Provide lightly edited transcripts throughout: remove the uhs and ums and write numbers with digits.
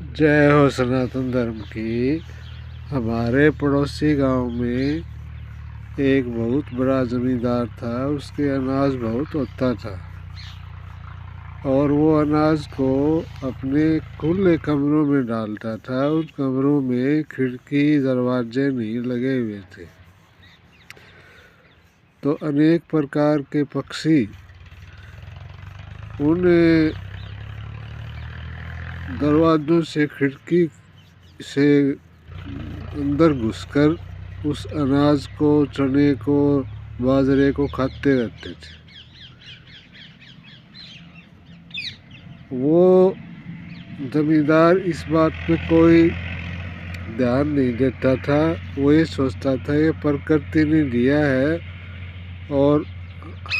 जय हो सनातन धर्म की। हमारे पड़ोसी गांव में एक बहुत बड़ा जमींदार था। उसके अनाज बहुत होता था और वो अनाज को अपने खुले कमरों में डालता था। उन कमरों में खिड़की दरवाजे नहीं लगे हुए थे, तो अनेक प्रकार के पक्षी उन दरवाजों से, खिड़की से अंदर घुसकर उस अनाज को, चने को, बाजरे को खाते रहते थे। वो जमींदार इस बात पे कोई ध्यान नहीं देता था। वो ये सोचता था ये प्रकृति ने दिया है और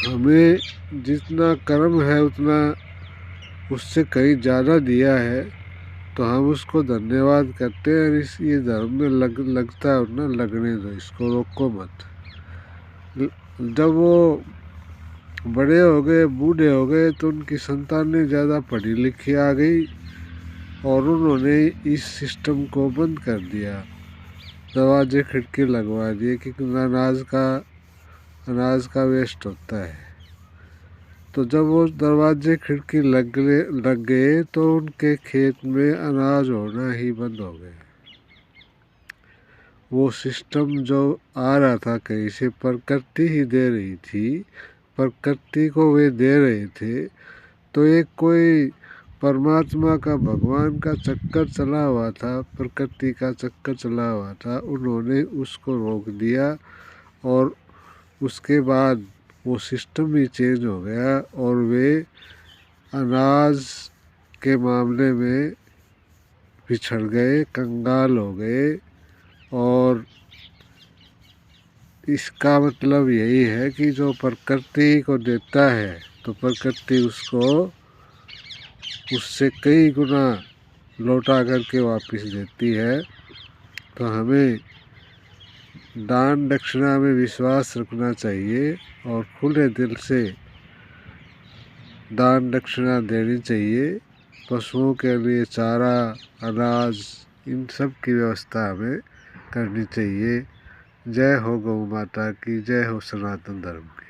हमें जितना कर्म है उतना उससे कहीं ज़्यादा दिया है, तो हम उसको धन्यवाद करते हैं। इस ये धर्म में लगता है ना, लगने दो, इसको रोको मत। जब वो बड़े हो गए, बूढ़े हो गए, तो उनकी संतानें ज़्यादा पढ़ी लिखी आ गई और उन्होंने इस सिस्टम को बंद कर दिया। दरवाजे खिड़की लगवा दिए कि अनाज का वेस्ट होता है। तो जब वो दरवाजे खिड़की लग गए तो उनके खेत में अनाज होना ही बंद हो गए। वो सिस्टम जो आ रहा था कहीं से, प्रकृति ही दे रही थी, प्रकृति को वे दे रहे थे। तो एक कोई परमात्मा का, भगवान का चक्कर चला हुआ था, प्रकृति का चक्कर चला हुआ था। उन्होंने उसको रोक दिया और उसके बाद वो सिस्टम ही चेंज हो गया और वे अनाज के मामले में पिछड़ गए, कंगाल हो गए। और इसका मतलब यही है कि जो प्रकृति को देता है तो प्रकृति उसको उससे कई गुना लौटा करके वापस देती है। तो हमें दान दक्षिणा में विश्वास रखना चाहिए और खुले दिल से दान दक्षिणा देनी चाहिए। पशुओं के लिए चारा, अनाज, इन सब की व्यवस्था हमें करनी चाहिए। जय हो गौ माता की, जय हो सनातन धर्म की।